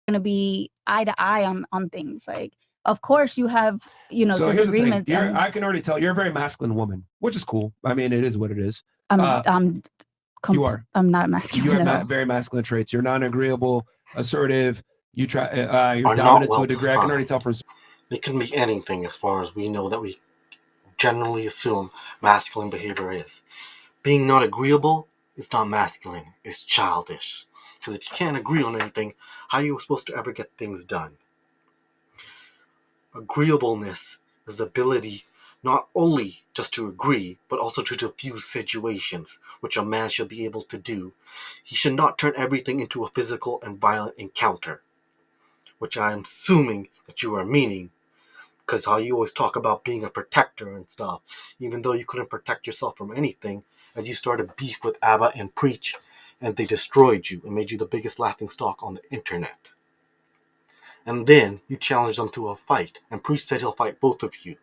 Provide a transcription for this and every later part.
going to be eye to eye on things. Like, of course you have, so disagreements. I can already tell you're a very masculine woman, which is cool. I mean, it is what it is. You are. I'm not masculine. You have very masculine traits. You're non-agreeable, assertive. You're dominant to a degree. I can already tell from. They can be anything as far as we know that we generally assume masculine behavior is. Being not agreeable is not masculine. It's childish. Because if you can't agree on anything, how are you supposed to ever get things done? Agreeableness is the ability not only just to agree, but also to diffuse situations, which a man should be able to do. He should not turn everything into a physical and violent encounter, which I am assuming that you are meaning, because how you always talk about being a protector and stuff, even though you couldn't protect yourself from anything, as you started beef with ABBA and Preach, and they destroyed you and made you the biggest laughingstock on the internet. And then you challenged them to a fight, and Preach said he'll fight both of you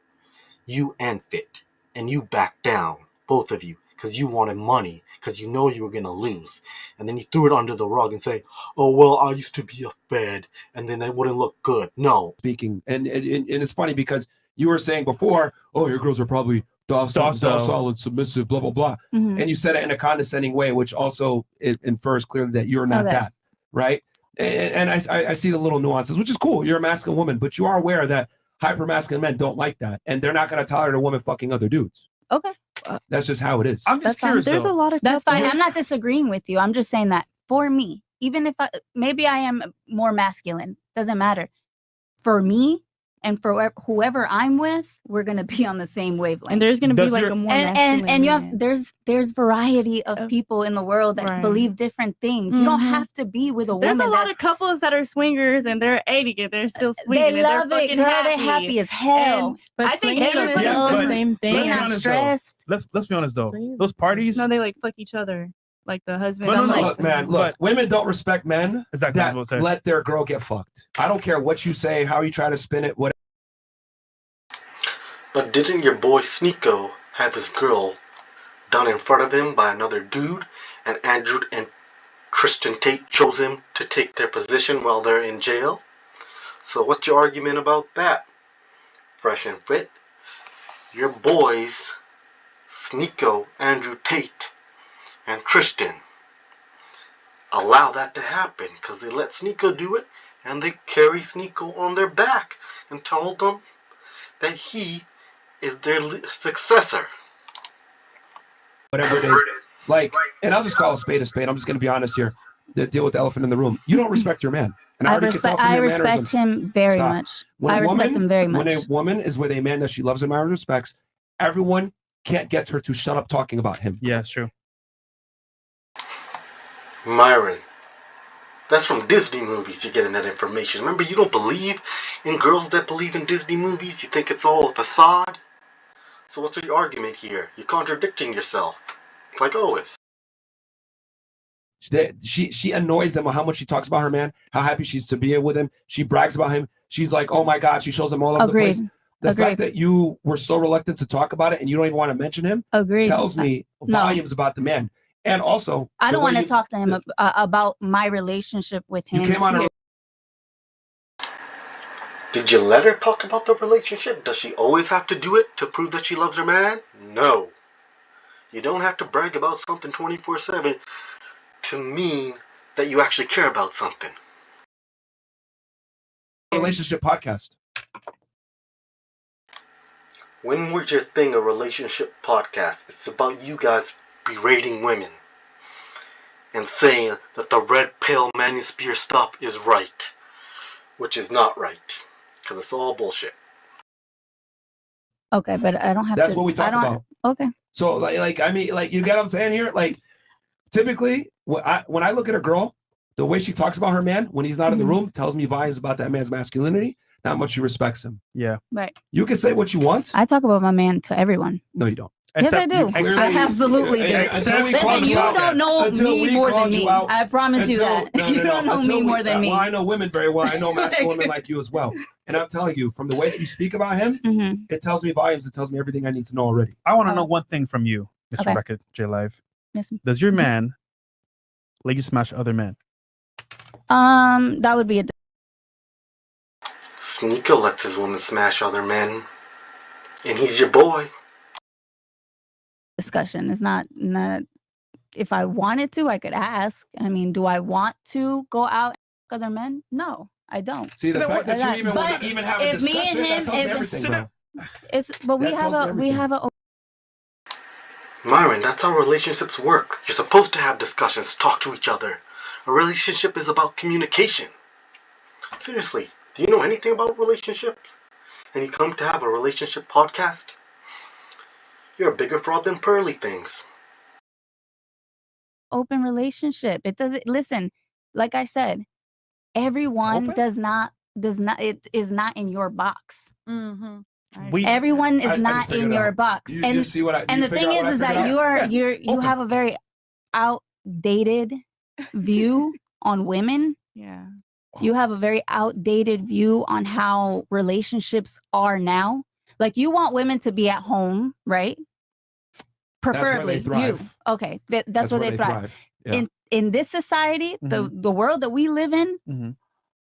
and Fit, and you backed down, both of you, because you wanted money, because you know you were going to lose. And then you threw it under the rug and say, oh, well, I used to be a Fed, and then it wouldn't look good. No. Speaking, and it's funny because you were saying before, oh, your girls are probably docile and submissive, blah, blah, blah. Mm-hmm. And you said it in a condescending way, which also it infers clearly that you're not that, right? And I see the little nuances, which is cool. You're a masculine woman, but you are aware that hyper-masculine men don't like that, and they're not going to tolerate a woman fucking other dudes. Okay. That's just how it is. I'm just curious. There's a lot of that's fine. I'm not disagreeing with you. I'm just saying that for me, even if maybe I am more masculine, doesn't matter. For me and for whoever I'm with, we're gonna be on the same wavelength. And there's gonna be like a more and you have there's variety of people in the world that believe different things. Mm-hmm. You don't have to be with a woman. There's a lot of couples that are swingers and they're 80 and they're still swinging. They love it, girl. They're happy as hell. But I think everybody does the same thing. They're not stressed. Let's be honest though. Those parties. No, they like fuck each other. Like the husband. Look, women don't respect men that let their girl get fucked. I don't care what you say, how you try to spin it, whatever. But didn't your boy Sneeko have his girl done in front of him by another dude, and Andrew and Kristen Tate chose him to take their position while they're in jail? So what's your argument about that, Fresh and Fit? Your boys, Sneeko, Andrew Tate, and Tristan, allow that to happen because they let Sneeko do it, and they carry Sneeko on their back and told them that he is their successor. Whatever it is. Like, and I'll just call a spade a spade. I'm just going to be honest here. To deal with the elephant in the room. You don't respect your man. And I respect him very much. I respect him very much. When a woman is with a man that she loves and admires, respects, everyone can't get her to shut up talking about him. Yeah, it's true. Myron, that's from Disney movies you're getting that information. Remember, you don't believe in girls that believe in Disney movies? You think it's all a facade? So what's your argument here? You're contradicting yourself, like always. She annoys them with how much she talks about her man, how happy she's to be with him. She brags about him. She's like, oh my God, she shows him all over the place. The fact that you were so reluctant to talk about it and you don't even want to mention him tells me volumes about the man. And also, I don't want to talk to him about my relationship with him. You came on Did you let her talk about the relationship? Does she always have to do it to prove that she loves her man? No. You don't have to brag about something 24/7 to mean that you actually care about something. Relationship podcast. When was your thing a relationship podcast? It's about you guys berating women and saying that the red pill manosphere stuff is right, which is not right, because it's all bullshit. Okay, but I don't have That's what we talk about. Okay. So like I mean, like, you get what I'm saying here? Like, typically when I look at a girl, the way she talks about her man when he's not in the room tells me volumes about that man's masculinity, how much she respects him. Yeah. Right. You can say what you want. I talk about my man to everyone. No, you don't. Yes, I do. I absolutely do. Listen, you don't know me more than me. I promise you that. You don't know me more than me. Well, I know women very well. I know masculine women like you as well. And I'm telling you, from the way that you speak about him, it tells me volumes. It tells me everything I need to know already. I want to know one thing from you, Miss Rebecca J. Live. Yes. Does your man let you smash other men? That would be a Sneaker lets his woman smash other men, and he's your boy. Discussion is not. If I wanted to, I could ask. I mean, do I want to go out with other men? No, I don't. See, the fact that you even But want to even have a if me and discussion, that him, tells me if- everything, bro. But we That have tells me a we everything. have a Myron, that's how relationships work. You're supposed to have discussions, talk to each other. A relationship is about communication. Seriously, do you know anything about relationships? And you come to have a relationship podcast? You're a bigger fraud than pearly things. open relationship. It doesn't listen. Like I said, everyone Open? it is not in your box. Mm-hmm. Everyone is I not just figured in it your out. box. You see what I? And you the figure thing out what I is figured that out? you Open. have a very outdated view on women. Yeah. You have a very outdated view on how relationships are now. Like you want women to be at home, right? Preferably That's where they thrive. you. Okay, that's where they thrive. Yeah. In this society, the world that we live in, Mhm.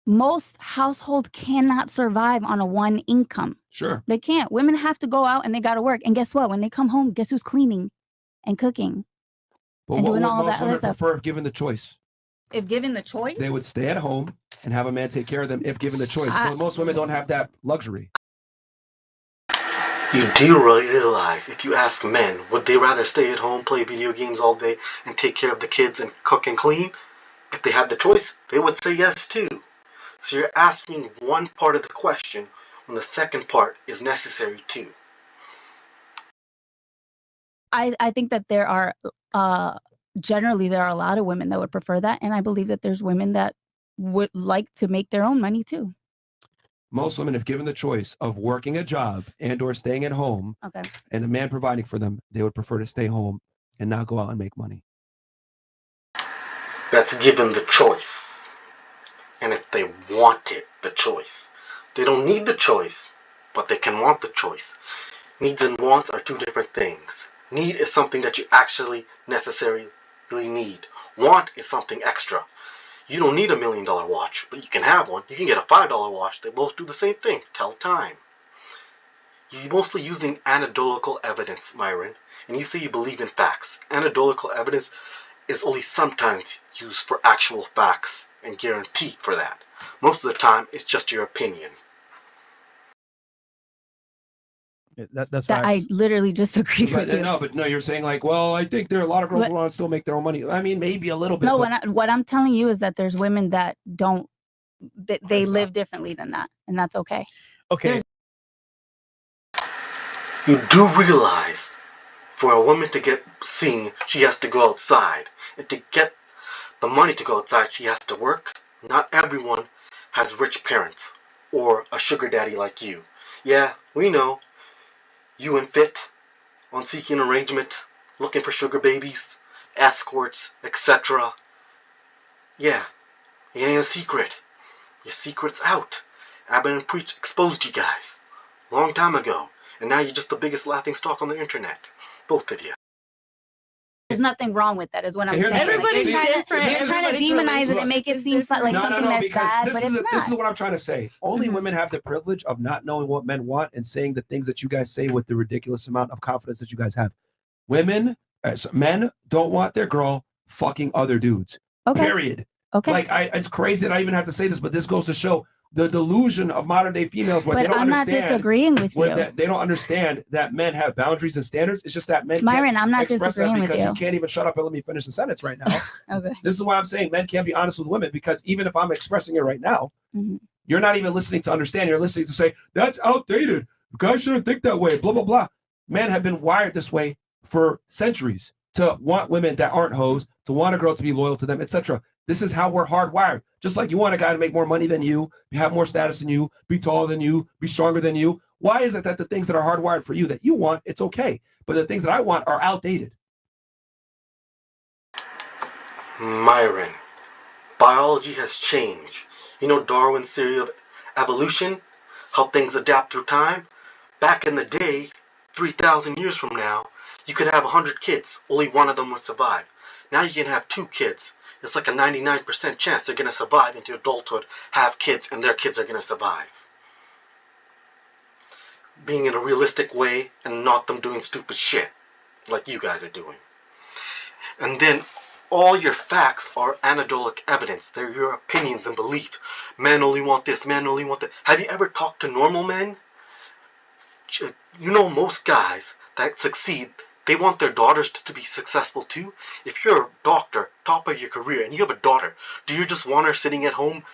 most households cannot survive on a one income. Sure. They can't. Women have to go out and they got to work. And guess what? When they come home, guess who's cleaning and cooking? But And what doing would all most that other women stuff. prefer if given the choice? If given the choice, They would stay at home and have a man take care of them if given the choice. But most women don't have that luxury. You do realize if you ask men, would they rather stay at home, play video games all day, and take care of the kids and cook and clean? If they had the choice, they would say yes too. So you're asking one part of the question when the second part is necessary too. I think that there are generally there are a lot of women that would prefer that, and I believe that there's women that would like to make their own money too. Most women, if given the choice of working a job and or staying at home, Okay. and a man providing for them, they would prefer to stay home and not go out and make money. That's given the choice. And if they wanted the choice. They don't need the choice, but they can want the choice. Needs and wants are two different things. Need is something that you actually necessarily need. Want is something extra. You don't need $1 million watch, but you can have one. You can get a $5 watch. They both do the same thing. Tell time. You're mostly using anecdotal evidence, Myron, and you say you believe in facts. Anecdotal evidence is only sometimes used for actual facts and guaranteed for that. Most of the time, it's just your opinion. That's that I literally just agreed with you. No, you're saying like, well, I think there are a lot of girls who want to still make their own money. I mean, maybe a little bit. No, but what I'm telling you is that there's women that don't, they live differently than that, and that's okay. Okay. You do realize for a woman to get seen, she has to go outside. And to get the money to go outside, she has to work. Not everyone has rich parents or a sugar daddy like you. Yeah, we know. You and Fit on seeking arrangement, looking for sugar babies, escorts, etc. Yeah, it ain't a secret. Your secret's out. Abbott and Preach exposed you guys. Long time ago. And now you're just the biggest laughing stock on the internet. Both of you. There's nothing wrong with that, is what I'm Here's the saying. thing. Like, Everybody's you're different. trying to Everybody's demonize it and make it seem like no, something that's because bad, this but is it's this not. is what I'm trying to say. Only women have the privilege of not knowing what men want and saying the things that you guys say with the ridiculous amount of confidence that you guys have. Men don't want their girl fucking other dudes. Okay. Period. Okay. Like it's crazy that I even have to say this, but this goes to show the delusion of modern day females where But they don't I'm not understand. disagreeing with you. They don't understand that men have boundaries and standards. It's just that men Myron, can't I'm not express that disagreeing with because you. you can't even shut up and let me finish the sentence right now. Okay. This is why I'm saying men can't be honest with women, because even if I'm expressing it right now, you're not even listening to understand. You're listening to say, that's outdated. Guys shouldn't think that way, blah, blah, blah. Men have been wired this way for centuries, to want women that aren't hoes, to want a girl to be loyal to them, etc. This is how we're hardwired. Just like you want a guy to make more money than you, have more status than you, be taller than you, be stronger than you. Why is it that the things that are hardwired for you that you want, it's okay, but the things that I want are outdated? Myron, biology has changed. You know Darwin's theory of evolution? How things adapt through time? Back in the day, 3,000 years from now, you could have 100 kids. Only one of them would survive. Now you can have 2 kids. It's like a 99% chance they're going to survive into adulthood, have kids, and their kids are going to survive. being in a realistic way and not them doing stupid shit like you guys are doing. And then all your facts are anecdotal evidence. They're your opinions and beliefs. Men only want this, men only want that. Have you ever talked to normal men? You know, most guys that succeed, they want their daughters to be successful too. If you're a doctor, top of your career, and you have a daughter, do you just want her sitting at home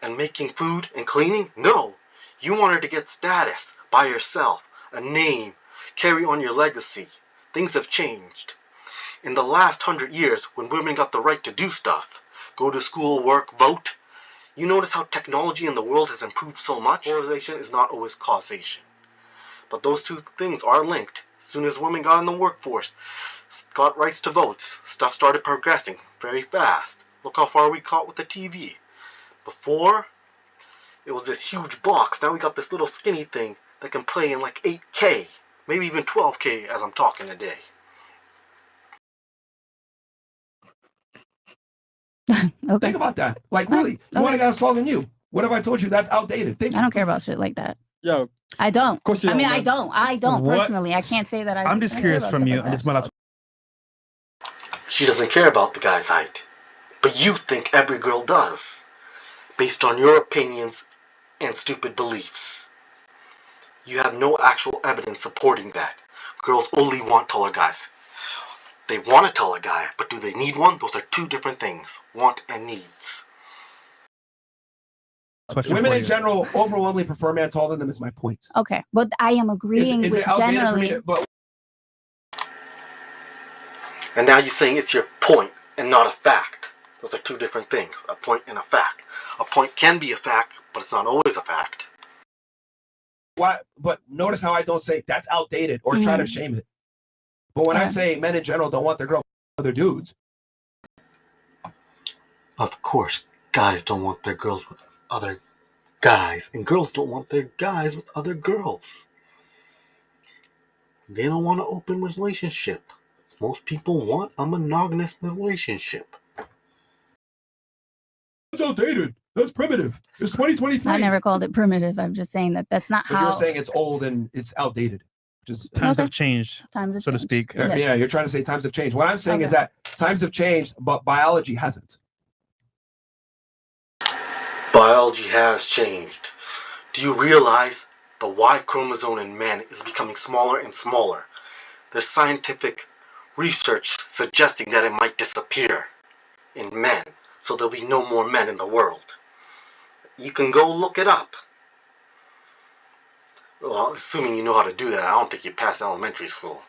and making food and cleaning? No. You want her to get status by herself, a name, carry on your legacy. Things have changed. In the last 100 years, when women got the right to do stuff, go to school, work, vote, you notice how technology in the world has improved so much? Correlation is not always causation. But those two things are linked. As soon as women got in the workforce, got rights to votes, stuff started progressing very fast. Look how far we got with the TV. Before, it was this huge box. Now we got this little skinny thing that can play in like 8K, maybe even 12K as I'm talking today. Okay. Think about that. Like, really, you want a guy that's taller than you. What have I told you? That's outdated. I don't care about shit like that. Yo, I don't. of course you I mean, don't, I don't What? personally. I can't say that I. I'm just I care curious about from stuff you, like and that. this is my last. She doesn't care about the guy's height. But you think every girl does, based on your opinions and stupid beliefs. You have no actual evidence supporting that. Girls only want taller guys. They want a taller guy, but do they need one? Those are two different things. Want and needs. Question Women for in you. general overwhelmingly prefer men taller than them, is my point. Okay, but I am agreeing Is with it outdated for me generally. but And now you're saying it's your point and not a fact. Those are two different things. A point and a fact. A point can be a fact, but it's not always a fact. why? But notice how I don't say that's outdated or try to shame it. But when I say men in general don't want their girl with other dudes, Of course, guys don't want their girls with other guys, and girls don't want their guys with other girls. They don't want an open relationship. Most people want a monogamous relationship. that's outdated. That's primitive. It's 2023. I never called it primitive. I'm just saying that that's not But how you're saying it's old and it's outdated. Just Times Okay. have changed, times have so to changed. speak. Yes. yeah, you're trying to say times have changed. What I'm saying is Okay. that times have changed, but biology hasn't. Biology has changed. Do you realize the Y chromosome in men is becoming smaller and smaller? There's scientific research suggesting that it might disappear in men, so there'll be no more men in the world. You can go look it up. Well, assuming you know how to do that. I don't think you passed elementary school.